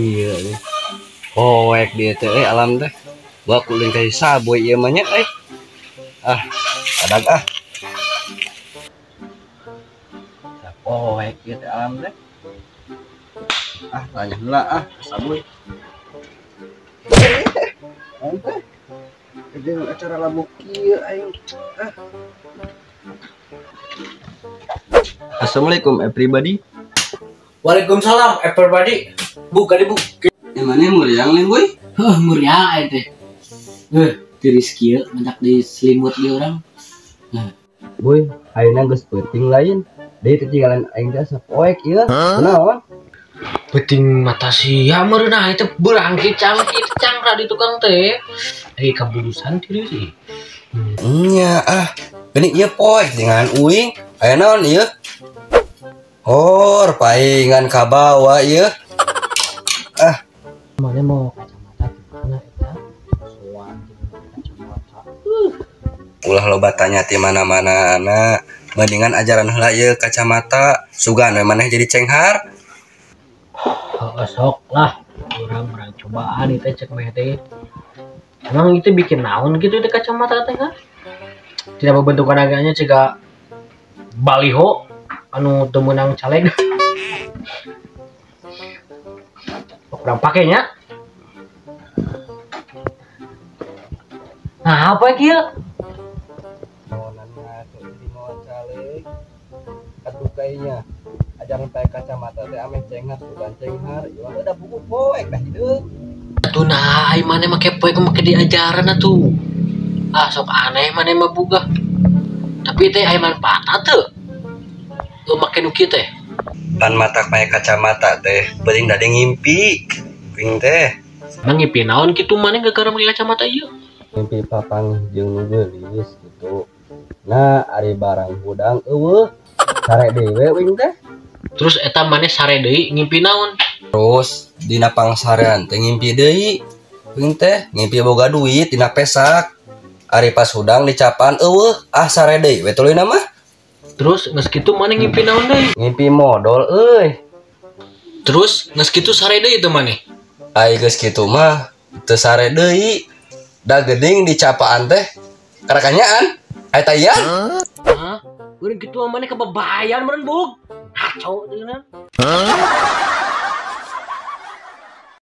kieu nih. Poek dia teh alam teh. Gua kuling kasih saboy ieu mah nya Ah, kadang poek ieu teh alam teh. Tanya heula saboy. Ente dengan acara labuk kieu aing. Assalamualaikum everybody. Waalaikumsalam everybody. Buka deh bu. Mana muriang nih boy? Muriah aja teh. Tiris kieu banyak diselimut di orang. Boy, ayeuna geus penting lain. Deui ketinggalan aing teh sapoek ieu. Kunaon? Penting mata sia meureuh itu beurang kicang di tukang teh. Kaburusan tiris sih. Nya geuning ieu poek dengan uing. Aya naon ieu? Paingan kabawa ieu. Mana mau kacamata gimana eta? Soan kacamata. Ulah loba tanya ti mana-mana anak. Mendingan ajaran heula ieu kacamata. Sugan we maneh jadi cenghar. Sok lah. Orang cobaan itu cek mah teh. Emang itu bikin naon gitu itu kacamata teh kan? Tidak berbentukan agaknya cega baliho anu teu meunang caleg. Kurang pakainya. Nah, apa kieu? Atuh kayaknya ajaran pakai kacamata teh ame cenghar sugan cenghar. Ieu udah buku poek dah hideung. Atuh nah, ai mane make poek make diajaran atuh. Sok aneh mane mah boga. Tapi teh aya manfaatna teu? Make nu kieu teh. Pan mata pakai kacamata teh penting da ngimpi. Ping teh. Mang ngimpi naon kitu mane gara-gara make kacamata ieu? Ngimpi papang jeung nu geulis gitu. Nah, ari barang hudang eueuh. Sare dewe wing teh. Terus eta mane sare deui ngimpi naon? Terus dina pangsarean teh ngimpi deui. Wing teh ngimpi boga duit dina pesak. Ari pas hudang dicapan eueuh sare deui we tuluy mah. Terus geus kitu mane ngimpi naon deui? Ngimpi modal euy. Terus geus kitu sare deui teh mane? Ai geus kitu mah teu sare deui. Da geuning dicapaan teh karakanyaan. Ai taya? Urang kitu mane kebebayan meureun bug. Ngaco teh.